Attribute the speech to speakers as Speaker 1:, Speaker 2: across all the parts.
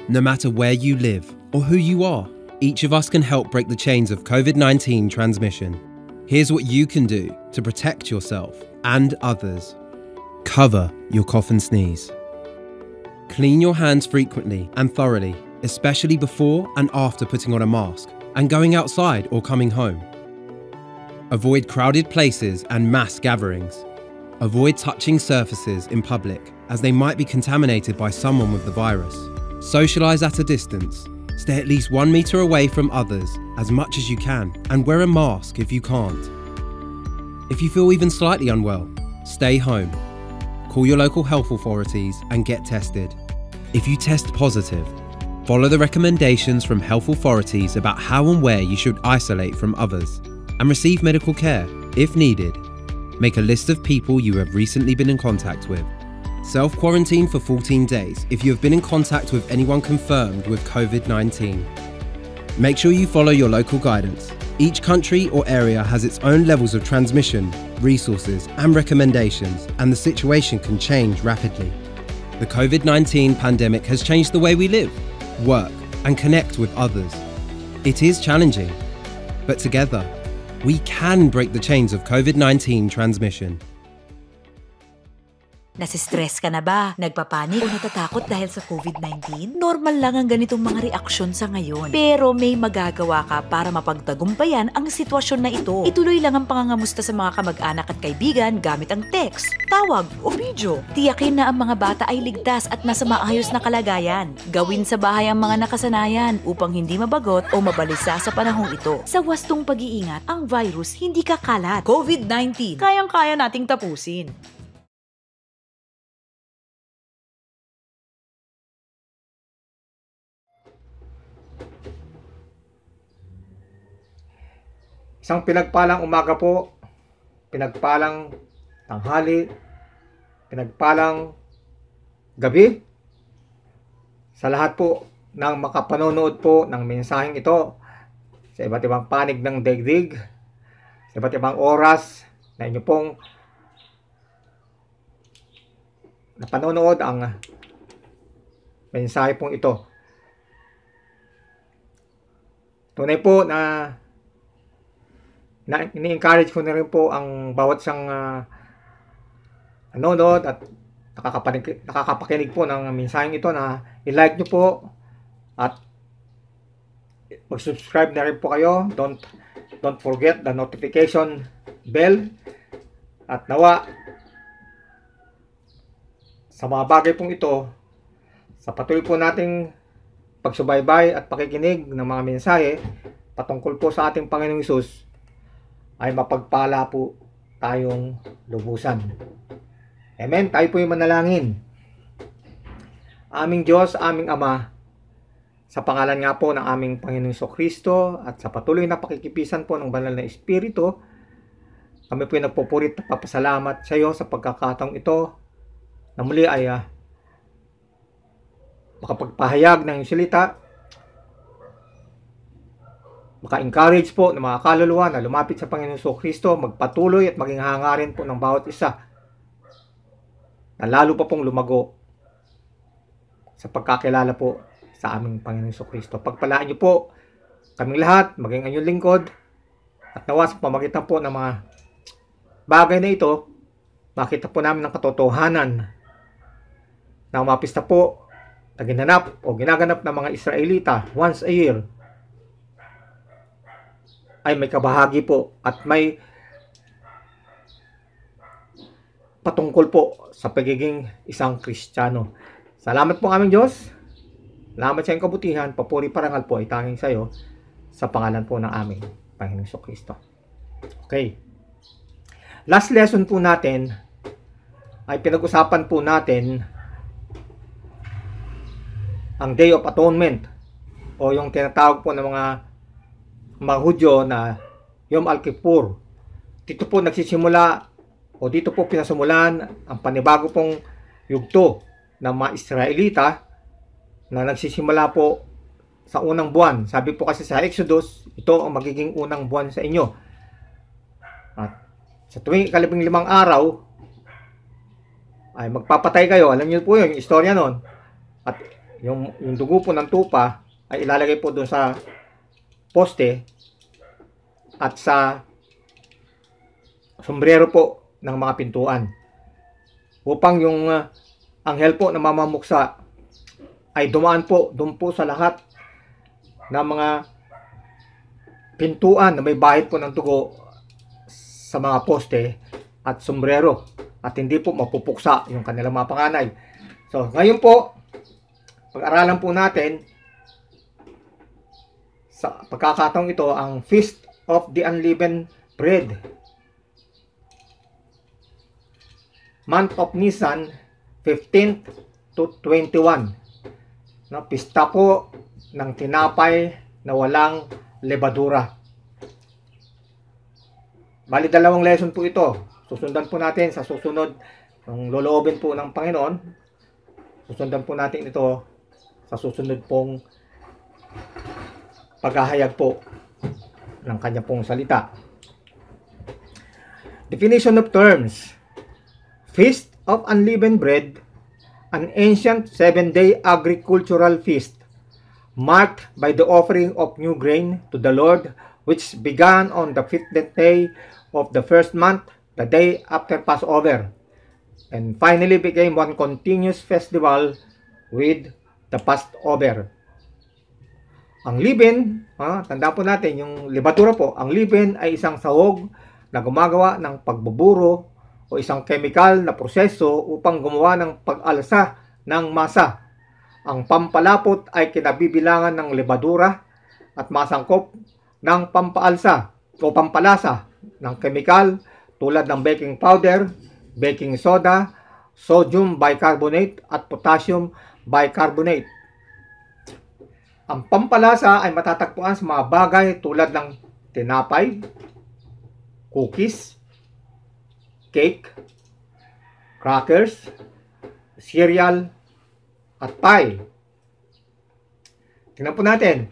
Speaker 1: No matter where you live or who you are, each of us can help break the chains of COVID-19 transmission. Here's what you can do to protect yourself and others. Cover your cough and sneeze. Clean your hands frequently and thoroughly, especially before and after putting on a mask and going outside or coming home. Avoid crowded places and mass gatherings. Avoid touching surfaces in public as they might be contaminated by someone with the virus. Socialise at a distance. Stay at least 1 metre away from others as much as you can and wear a mask if you can't. If you feel even slightly unwell, stay home. Call your local health authorities and get tested. If you test positive, follow the recommendations from health authorities about how and where you should isolate from others and receive medical care if needed. Make a list of people you have recently been in contact with. Self-quarantine for 14 days if you have been in contact with anyone confirmed with COVID-19. Make sure you follow your local guidance. Each country or area has its own levels of transmission, resources and recommendations, and the situation can change rapidly. The COVID-19 pandemic has changed the way we live, work and connect with others. It is challenging, but together, we can break the chains of COVID-19 transmission.
Speaker 2: Nasistress ka na ba? Nagpapanik o natatakot dahil sa COVID-19? Normal lang ang ganitong mga reaksyon sa ngayon. Pero may magagawa ka para mapagtagumpayan ang sitwasyon na ito. Ituloy lang ang pangangamusta sa mga kamag-anak at kaibigan gamit ang text, tawag o video. Tiyakin na ang mga bata ay ligtas at nasa maayos na kalagayan. Gawin sa bahay ang mga nakasanayan upang hindi mabagot o mabalisa sa panahong ito. Sa wastong pag-iingat, ang virus hindi kakalat. COVID-19, kayang-kaya nating tapusin.
Speaker 3: Isang pinagpalang umaga po, pinagpalang tanghali, pinagpalang gabi sa lahat po ng makapanonood po ng mensaheng ito sa iba't ibang panig ng daigdig, sa iba't ibang oras na inyo pong napanonood ang mensahe pong ito. Tunay po na ini-encourage ko na rin po ang bawat isang nanonood at nakakapakinig po ng mensaheng ito na i-like nyo po at mag-subscribe na rin po kayo. Don't forget the notification bell at nawa sa mga bagay pong ito, sa patuloy po nating pagsubaybay at pakikinig ng mga mensahe patungkol po sa ating Panginoong Hesus, ay mapagpala po tayong lubusan. Amen. Tayo po yung manalangin. Aming Diyos, aming Ama, sa pangalan nga po ng aming Panginoong Jesucristo at sa patuloy na pakikipisan po ng banal na Espiritu, kami po yung nagpupurit at papasalamat sa iyo sa pagkakataong ito na muli ay makapagpahayag ng salita, maka-encourage po ng mga kaluluwa na lumapit sa Panginoong Jesucristo, magpatuloy at maging hangarin po ng bawat isa na lalo pa pong lumago sa pagkakilala po sa aming Panginoong Jesucristo. Pagpalaan niyo po kaming lahat, maging anyong lingkod, at nawa sa pamagitan po ng mga bagay na ito, makita po namin ang katotohanan na umapista po na ginanap o ginaganap ng mga Israelita once a year ay may kabahagi po at may patungkol po sa pagiging isang Kristiyano. Salamat po aming Diyos. Salamat sa iyong kabutihan. Papuri parangal po ay tanging sa iyo sa pangalan po ng aming Panginoong Jesucristo. Okay. Last lesson po natin ay pinag-usapan po natin ang Day of Atonement o yung tinatawag po ng mga Hudyo na Yom Al-Kippur. Dito po nagsisimula o dito po pinasimulan ang panibago pong yugto ng mga Israelita na nagsisimula po sa unang buwan. Sabi po kasi sa Exodus, ito ang magiging unang buwan sa inyo. At sa tuwing 15 araw ay magpapatay kayo. Alam niyo po yun, yung istorya nun. At yung dugo po ng tupa ay ilalagay po doon sa poste at sa sombrero po ng mga pintuan, upang yung anghel po na mamamuksa ay dumaan po doon po sa lahat ng mga pintuan na may bahid po ng dugo sa mga poste at sombrero, at hindi po mapupuksa yung kanilang mga panganay. So ngayon po, pag-aralan po natin sa pagkakataong ito ang Feast of the Unleavened Bread, month of Nisan, 15th to 21. No, pista po ng tinapay na walang lebadura. Bali, 2 lesson po ito. Susundan po natin sa susunod ng loloobin po ng Panginoon. Susundan po natin ito sa susunod pong paghahayag po ng kanya pong salita. Definition of terms. Feast of Unleavened Bread, an ancient 7-day agricultural feast marked by the offering of new grain to the Lord, which began on the 15th day of the first month, the day after Passover, and finally became one continuous festival with the Passover. Ang leaven, tandaan po natin yung lebadura po, ang leaven ay isang sahog na gumagawa ng pagbuburo o isang chemical na proseso upang gumawa ng pag-alsa ng masa. Ang pampalapot ay kinabibilangan ng lebadura at masangkop ng pampaalsa o pampalasa ng chemical tulad ng baking powder, baking soda, sodium bicarbonate at potassium bicarbonate. Ang pampalasa ay matatagpuan sa mga bagay tulad ng tinapay, cookies, cake, crackers, cereal, at pie. Tingnan po natin,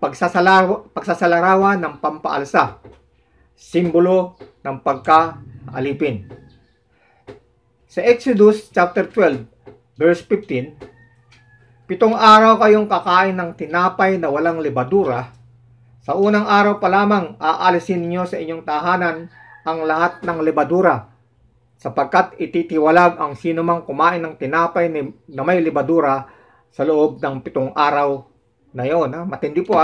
Speaker 3: pagsasalarawan ng pampaalsa, simbolo ng pagkaalipin. Sa Exodus chapter 12, verse 15, 7 araw kayong kakain ng tinapay na walang lebadura. Sa unang araw pa lamang aalisin niyo sa inyong tahanan ang lahat ng lebadura, sapagkat ititiwalag ang sinumang kumain ng tinapay na may lebadura sa loob ng 7 araw na yon. Matindi po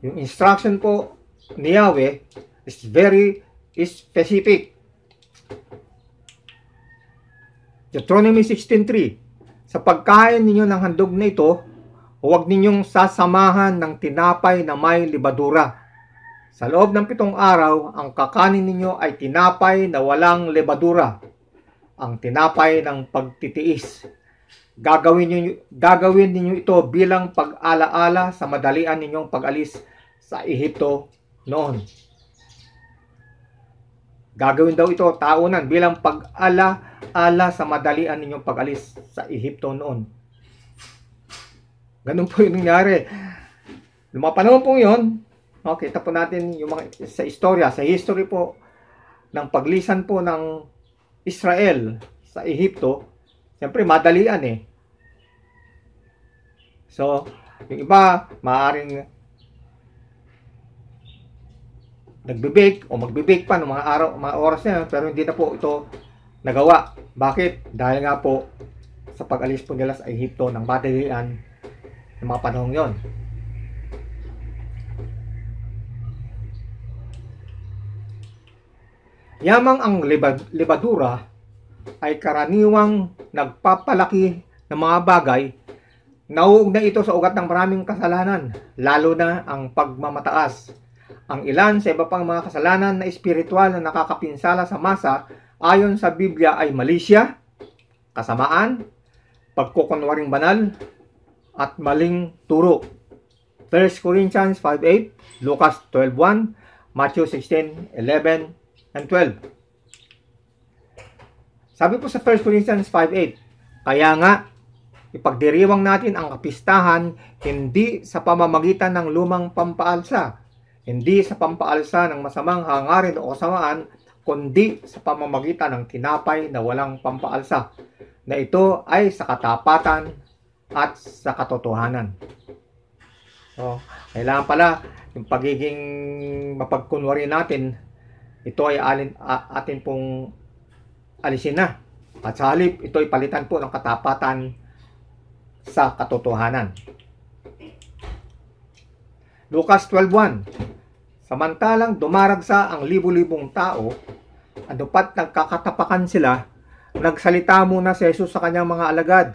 Speaker 3: yung instruction po ni Yahweh is very specific. Deuteronomy 16:3, sa pagkain ninyo ng handog na ito, huwag ninyong sasamahan ng tinapay na may lebadura. Sa loob ng 7 araw, ang kakanin ninyo ay tinapay na walang lebadura, ang tinapay ng pagtitiis. Gagawin ninyo ito bilang pag-alaala sa madalian ninyong pag-alis sa Ehipto noon. Gagawin daw ito taunan bilang pag-alaala sa madalian ninyong pag-alis sa Ehipto noon. Ganun po yung nangyari. Noong mga panahon po yun, kita po natin yung mga sa istorya, sa history po ng paglisan po ng Israel sa Ehipto. Siyempre madalian So, yung iba maaaring nagbe-bake o magbe-bake pa ng mga araw, mga oras na yun, pero hindi na po ito nagawa. Bakit? Dahil nga po sa pag-alis po nila sa Ehipto ng madalian ng mga panahong yon. Yamang ang lebadura ay karaniwang nagpapalaki ng mga bagay, nauugnay ito sa ugat ng maraming kasalanan, lalo na ang pagmamataas. Ang ilan sa iba pang mga kasalanan na espiritual na nakakapinsala sa masa ayon sa Biblia ay malisya, kasamaan, pagkukunwaring banal, at maling turo. 1 Corinthians 5:8, Lucas 12:1, Matthew 16:11 and 12. Sabi po sa 1 Corinthians 5:8, kaya nga, ipagdiriwang natin ang kapistahan hindi sa pamamagitan ng lumang pampaalsa, hindi sa pampaalsa ng masamang hangarin o kasamaan, kundi sa pamamagitan ng tinapay na walang pampaalsa, na ito ay sa katapatan at sa katotohanan. So, kailangan pala yung pagiging mapagkunwari natin, ito ay atin pong alisin na. At sa halip, ito ay palitan po ng katapatan sa katotohanan. Lucas 12:1. Samantalang dumaragsa ang libu-libong tao, anupat nagkakatapakan sila, nagsalita muna si Jesus sa kanyang mga alagad,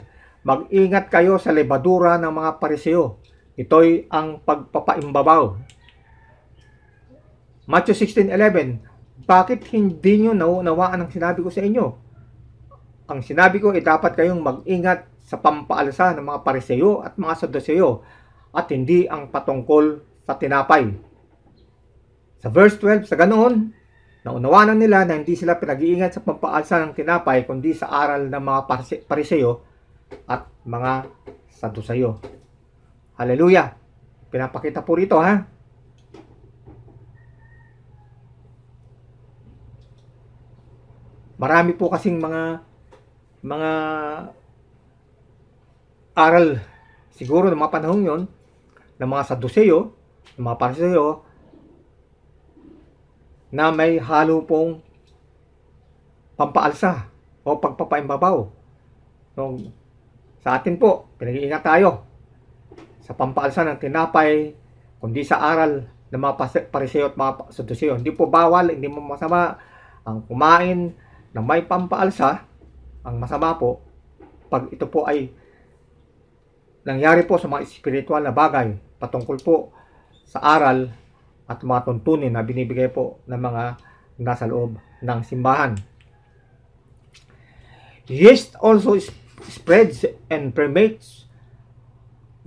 Speaker 3: mag-ingat kayo sa lebadura ng mga Pariseo. Ito'y ang pagpapaimbabaw. Matthew 16:11. Bakit hindi nyo naunawaan ang sinabi ko sa inyo? Ang sinabi ko ay dapat kayong mag-ingat sa pampaalsa ng mga Pariseo at mga Saduseo at hindi ang patungkol sa tinapay. Sa verse 12, sa ganoon, naunawanan nila na hindi sila pinag-iingat sa pampaalsa ng tinapay kundi sa aral ng mga Pariseo at mga Saduseo. Hallelujah! Pinapakita po rito, ha? Marami po kasing mga aral siguro ng mga panahon yon ng mga Saduseo, ng mga Pariseo, na may halo pong pampaalsa o pagpapaimbabaw. So, sa atin po, pinag-iingat tayo sa pampaalsa ng tinapay, kundi sa aral ng mga Pariseo at mga Saduseo. Hindi po bawal, hindi mo masama ang kumain ng may pampaalsa. Ang masama po, pag ito po ay nangyari po sa mga espiritual na bagay, patungkol po sa aral at mga tuntunin na binibigay po ng mga nasa loob ng simbahan. Yeast also spreads and permeates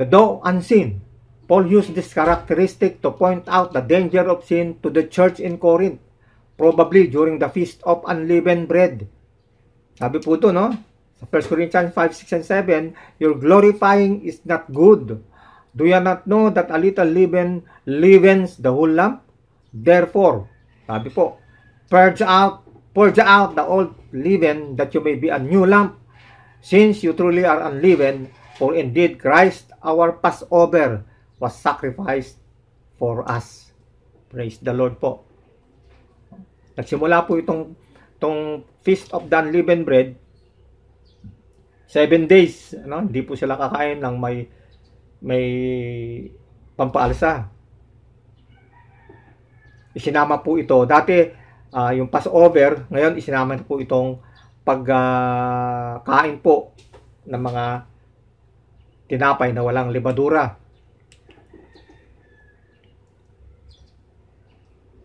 Speaker 3: the dough unseen. Paul used this characteristic to point out the danger of sin to the church in Corinth, probably during the Feast of Unleavened Bread. Sabi po ito, no? Sa 1 Corinthians 5, 6, and 7, your glorifying is not good. Do you not know that a little leaven leavens the whole lump? Therefore, sabi po, purge out the old leaven that you may be a new lump, since you truly are unleavened, for indeed Christ our Passover was sacrificed for us. Praise the Lord po. Nagsimula po itong Feast of the Unleavened Bread, 7 days, no? Hindi po sila kakain ng may pampaalsa. Isinama po ito. Dati, yung Passover, ngayon isinama po itong pagkain po ng mga tinapay na walang lebadura.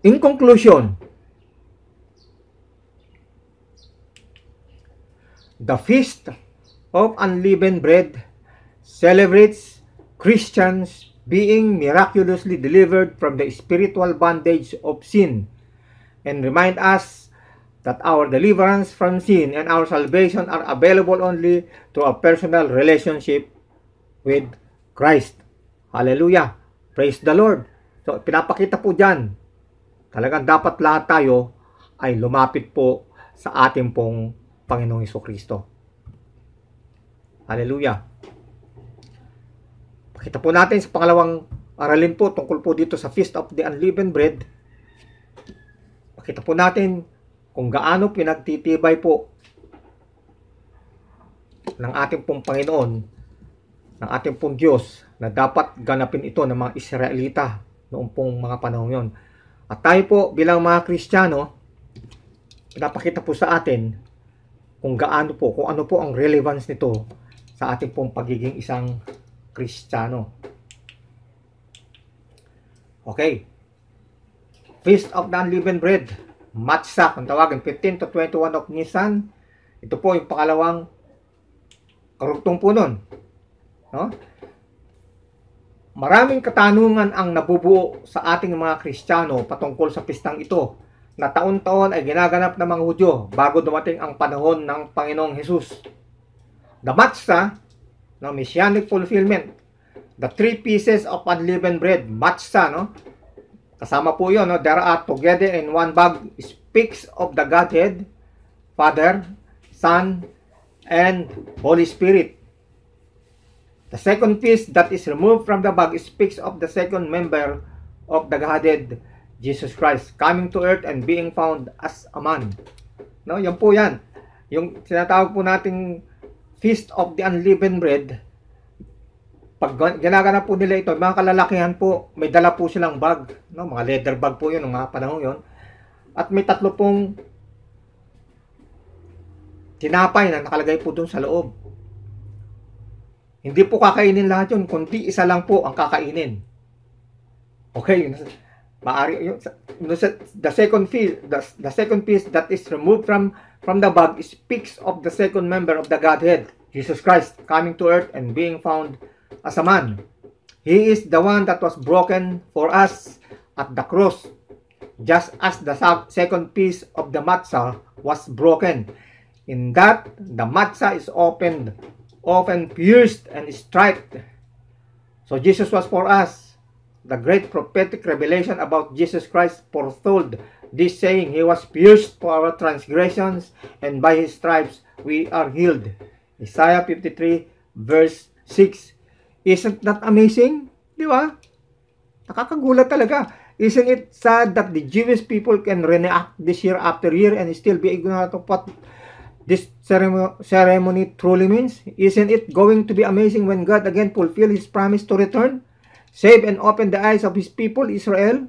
Speaker 3: In conclusion, the Feast of Unleavened Bread celebrates Christians being miraculously delivered from the spiritual bondage of sin and remind us that our deliverance from sin and our salvation are available only through a personal relationship with Christ. Hallelujah! Praise the Lord! So, pinapakita po dyan, talagang dapat lahat tayo ay lumapit po sa ating pong Panginoong Hesukristo. Hallelujah! Pakita po natin sa pangalawang aralin po tungkol po dito sa Feast of the Unleavened Bread. Pakita po natin kung gaano pinagtitibay po ng ating pong Panginoon, ng ating pong Diyos, na dapat ganapin ito ng mga Israelita noong pong mga panahon yon. At tayo po bilang mga Kristiyano, pinapakita po sa atin kung gaano po, kung ano po ang relevance nito sa ating pong pagiging isang Kristiyano. Okay. Feast of the Unleavened Bread, Matzah, kung tawagin, 15 to 21 of Nisan. Ito po yung pangalawang karugtong po nun. No? Maraming katanungan ang nabubuo sa ating mga Kristiyano patungkol sa pistang ito, na taon-taon ay ginaganap ng mga Hudyo bago dumating ang panahon ng Panginoong Hesus. The Matzah, no, Messianic fulfillment. The 3 pieces of unleavened bread, Matzah, no? Kasama po yun, no? There are together in one bag, speaks of the Godhead, Father, Son, and Holy Spirit. The second piece that is removed from the bag speaks of the second member of the Godhead, Jesus Christ, coming to earth and being found as a man. No, yan po yan. Yung tinatawag po nating Feast of the Unleavened Bread, pag ginaganap po nila ito, mga kalalakihan po, may dala po silang bag. No? Mga leather bag po yun, ng mga panahon yun. At may tatlo pong tinapay na nakalagay po doon sa loob. Hindi po kakainin lahat yun, kundi isa lang po ang kakainin. Okay, maari yun. The second piece that is removed from the bag speaks of the second member of the Godhead, Jesus Christ, coming to earth and being found as a man. He is the one that was broken for us at the cross, just as the second piece of the matzah was broken. In that, the matzah is often pierced and striped. So Jesus was for us. The great prophetic revelation about Jesus Christ foretold this, saying, He was pierced for our transgressions, and by His stripes we are healed. Isaiah 53 verse 6. Isn't that amazing? Di ba? Nakakagulat talaga. Isn't it sad that the Jewish people can reenact this year after year and still be ignorant of what this ceremony truly means? Isn't it going to be amazing when God again fulfill His promise to return, save and open the eyes of His people, Israel?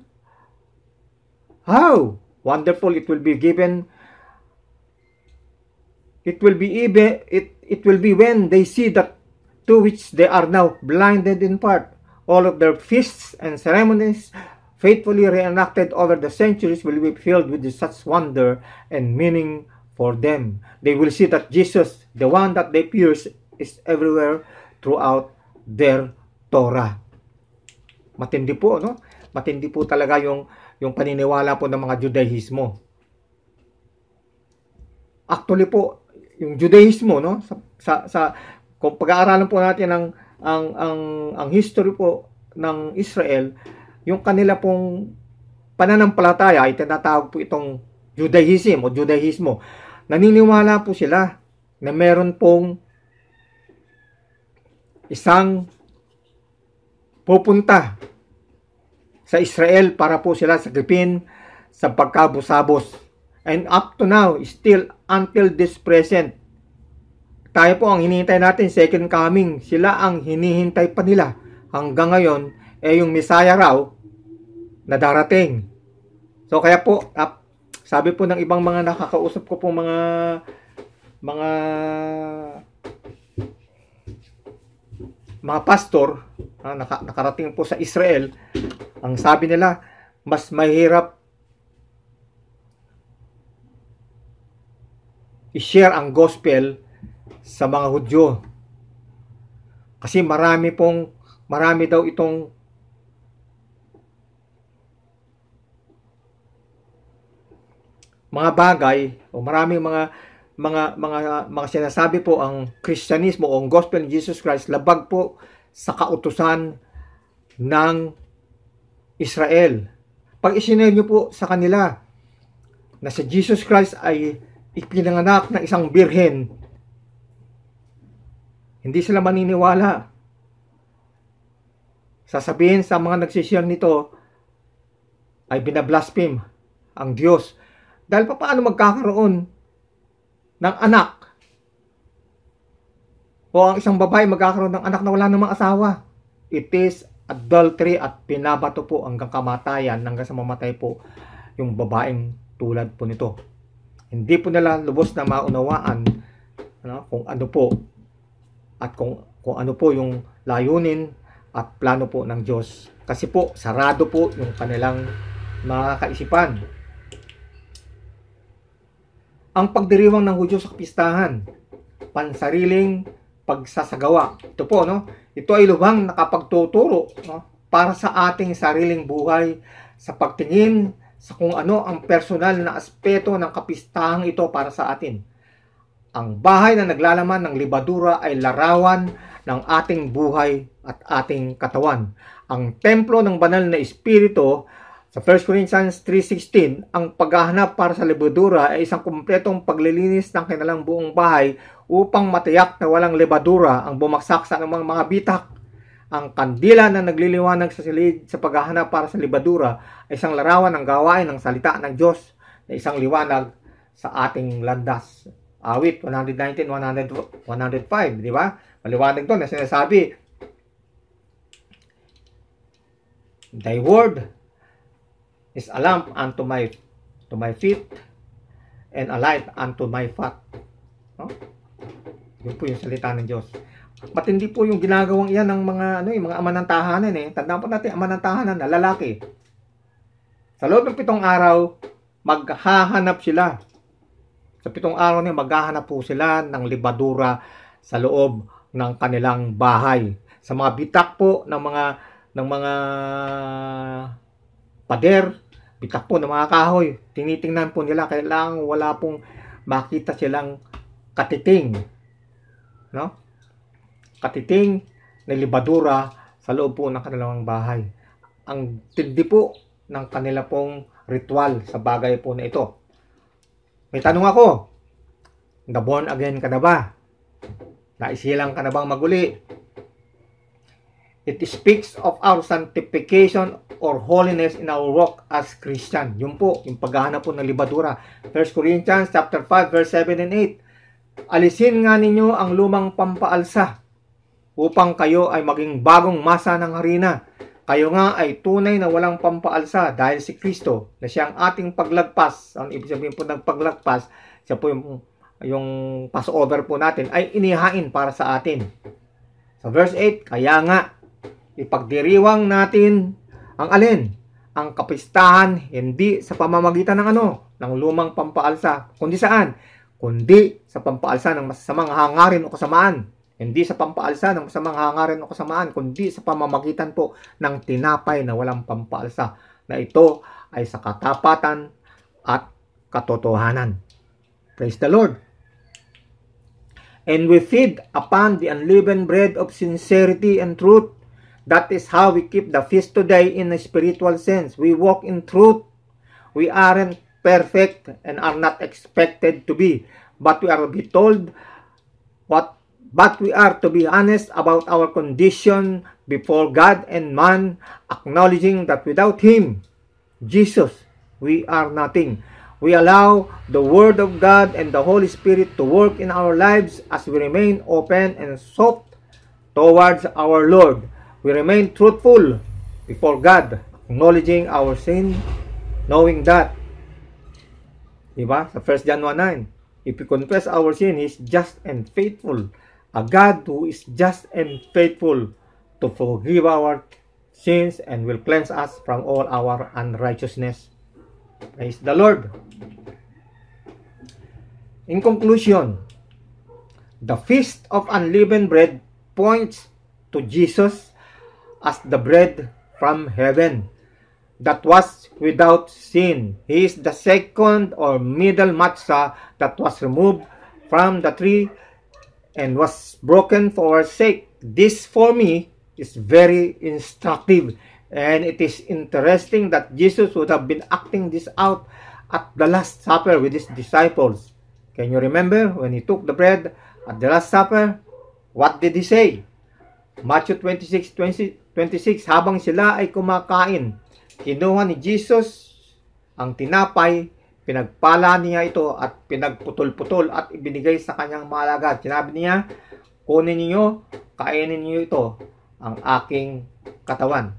Speaker 3: How wonderful it will be given. It will be when they see that to which they are now blinded in part. All of their feasts and ceremonies faithfully reenacted over the centuries will be filled with such wonder and meaning for them. They will see that Jesus, the one that they pierce, is everywhere throughout their Torah. Matindi po, no? Matindi po talaga yung paniniwala po ng mga Judaismo. Actually po, yung Judaismo, no? Kung pag-aaralan po natin ang history po ng Israel, yung kanila pong pananampalataya ay tinatawag po itong Judaism o Judaismo. Naniniwala po sila na meron pong isang pupunta sa Israel para po sila sagipin sa pagkabusabos. And up to now, still until this present, tayo po ang hinihintay natin, second coming. Sila ang hinihintay pa nila. Hanggang ngayon, yung Messiah raw na darating. So kaya po, sabi po ng ibang mga nakakausap ko po mga pastor, nakarating po sa Israel, ang sabi nila, mas mahirap i-share ang gospel sa mga Hudyo. Kasi marami daw itong mga bagay o maraming mga sinasabi po ang Kristyanismo o ang gospel ni Jesus Christ labag po sa kautusan ng Israel. Pag isinare niyo po sa kanila na si Jesus Christ ay ipinanganak ng isang birhen, hindi sila maniniwala. Sasabihin sa mga nagsishare nito ay binablaspheme ang Diyos. Dahil paano magkakaroon ng anak o ang isang babae magkakaroon ng anak na wala namang asawa? It is adultery at pinabato po hanggang kamatayan, hanggang sa mamatay po yung babaeng tulad po nito. Hindi po nila lubos na maunawaan kung ano po at kung ano po yung layunin at plano po ng Diyos. Kasi po sarado po yung kanilang mga kaisipan. Ang pagdiriwang ng Hudyo sa kapistahan, pansariling pagsasagawa. Ito po, no? Ito ay lubhang nakapagtuturo, no? Para sa ating sariling buhay, sa pagtingin sa kung ano ang personal na aspeto ng kapistahang ito para sa atin. Ang bahay na naglalaman ng libadura ay larawan ng ating buhay at ating katawan. Ang templo ng banal na espiritu, sa 1 Corinthians 3:16, ang paghahanap para sa libadura ay isang kumpletong paglilinis ng kanilang buong bahay upang matiyak na walang lebadura ang bumaksak sa anumang mga bitak. Ang kandila na nagliliwanag sa silid sa paghahanap para sa libadura ay isang larawan ng gawain ng salita ng Diyos na isang liwanag sa ating landas. Awit 119, 105, di ba? Maliwanag doon na sinasabi, Thy word is a lamp unto my feet and a light unto my path. No? Yun po yung salita ng Diyos. Matindi po yung ginagawang iyan ng mga ama ng tahanan eh. Tandaan po natin, ama ng tahanan na lalaki. Sa loob ng 7 araw, maghahanap sila. Sa 7 araw niya, maghahanap po sila ng libadura sa loob ng kanilang bahay. Sa mga bitak po ng mga pader, bitak po ng mga kahoy, tinitingnan po nila, kailangan wala pong makita silang katiting. No? Katiting na libadura sa loob po ng kanilang bahay. Ang tindi po ng kanila pong ritual sa bagay po na ito. May tanong ako, na-born again ka na ba? Naisilang ka na bang maguli? It speaks of our sanctification or holiness in our walk as Christian. Yun po, yung paghahanap po ng libadura. 1 Corinthians chapter 5 verse 7 and 8. Alisin nga ninyo ang lumang pampaalsa upang kayo ay maging bagong masa ng harina. Kayo nga ay tunay na walang pampaalsa dahil si Kristo na siyang ating paglagpas. Ang ibig sabihin po ng paglagpas, siya po yung Passover po natin ay inihain para sa atin. Sa verse 8, kaya nga ipagdiriwang natin ang alin? Ang kapistahan hindi sa pamamagitan ng lumang pampaalsa. Kundi saan? Kundi sa pampaalsa ng masasamang hangarin o kasamaan. Hindi sa pampaalsa ng masamang hangarin o kasamaan, kundi sa pamamagitan po ng tinapay na walang pampaalsa, na ito ay sa katapatan at katotohanan. Praise the Lord. And we feed upon the unleavened bread of sincerity and truth. That is how we keep the feast today in a spiritual sense. We walk in truth. We aren't perfect and are not expected to be, but we are to be told But we are to be honest about our condition before God and man, acknowledging that without Him, Jesus, we are nothing. We allow the Word of God and the Holy Spirit to work in our lives as we remain open and soft towards our Lord. We remain truthful before God, acknowledging our sin, knowing that, diba? Sa 1 John 1:9, if we confess our sin, He is just and faithful, a God who is just and faithful to forgive our sins and will cleanse us from all our unrighteousness. Praise the Lord. In conclusion, the Feast of Unleavened Bread points to Jesus as the bread from heaven that was without sin. He is the second or middle matzah that was removed from the tree and was broken for our sake. This for me is very instructive, and it is interesting that Jesus would have been acting this out at the Last Supper with his disciples. Can you remember when he took the bread at the Last Supper? What did he say? Matthew 26, habang sila ay kumakain, kinuha ni Jesus ang tinapay, pinagpala niya ito at pinagputol-putol at ibinigay sa kanyang mga alagad. Sinabi niya, kunin niyo, kainin niyo ito, ang aking katawan.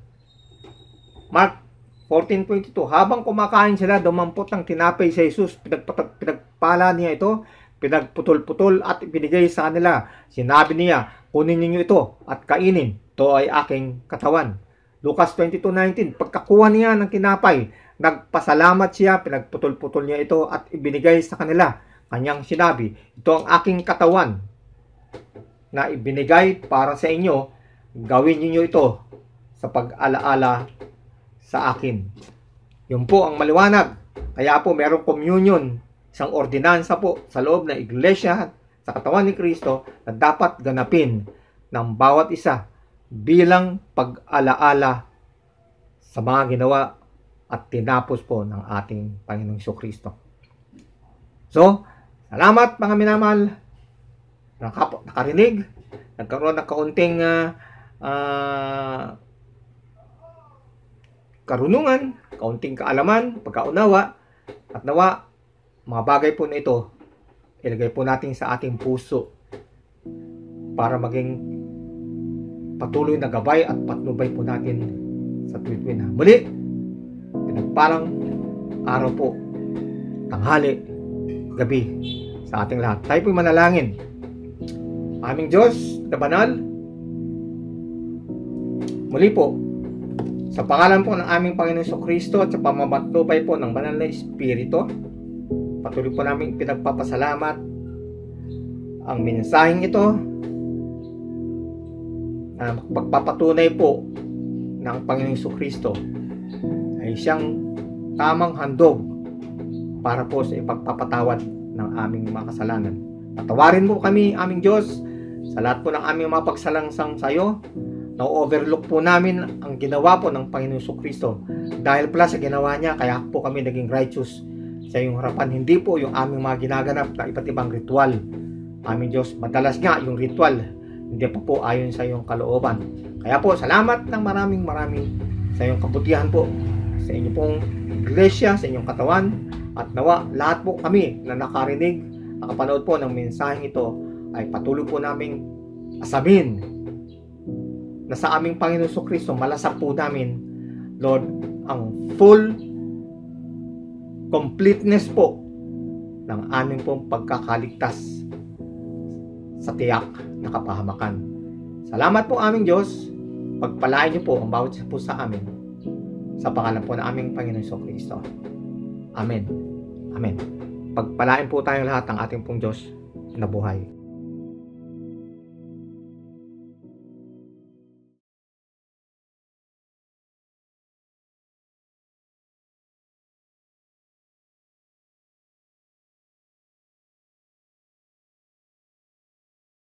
Speaker 3: Mark 14:22, habang kumakain sila, dumampot ng tinapay sa Jesus, pinagpala niya ito, pinagputol-putol at ibinigay sa kanila. Sinabi niya, kunin niyo ito at kainin, ito ay aking katawan. Lucas 22:19, pagkakuha niya ng tinapay, nagpasalamat siya, pinagputol-putol niya ito at ibinigay sa kanila. Kanyang sinabi, ito ang aking katawan na ibinigay para sa inyo, gawin niyo ito sa pag-alaala sa akin. Yun po ang maliwanag. Kaya po merong communion, isang ordinansa po sa loob ng iglesia sa katawan ni Kristo na dapat ganapin ng bawat isa bilang pag-alaala sa mga ginawa at tinapos po ng ating Panginoong Kristo. So, salamat mga minamahal. nakarinig, nagkaroon ng kaunting karunungan, kaunting kaalaman, pagkaunawa, at nawa, mga bagay po na ito, ilagay po natin sa ating puso para maging patuloy na gabay at patnubay po natin sa tuwid-tuwid na. Muli, pinagpalang araw po, tanghali, gabi sa ating lahat. Tayo po'y manalangin. Aming Diyos na banal, muli po, sa pangalan po ng aming Panginoon Jesucristo at sa pamamatnubay po ng banal na Espiritu, patuloy po namin pinagpapasalamat ang mensaheng ito na magpapatunay po ng Panginoon Jesucristo ay siyang tamang handog para po sa ipagpapatawad ng aming mga kasalanan. Patawarin mo kami, aming Diyos, sa lahat po ng aming mga pagsalangsang sa iyo. Na-overlook po namin ang ginawa po ng Panginoon Jesucristo. Dahil pala sa ginawa niya, kaya po kami naging righteous sa iyong harapan. Hindi po yung aming mga ginaganap na iba't ibang ritual. Aming Diyos, madalas nga yung ritual, hindi pa po ayon sa iyong kalooban. Kaya po, salamat ng maraming sa iyong kabutihan po, sa inyong pong iglesia, sa inyong katawan, at nawa, lahat po kami na nakarinig, nakapanood po ng mensaheng ito, ay patuloy po naming asamin na sa aming Panginoon Jesucristo, malasap po namin, Lord, ang full completeness po ng aming pong pagkakaligtas sa tiyak na kapahamakan. Salamat po aming Diyos. Pagpalain niyo po ang bawat isa po sa amin. Sa pangalan po ng aming Panginoon Jesucristo. Amen. Amen. Pagpalain po tayong lahat ng ating pong Diyos na buhay.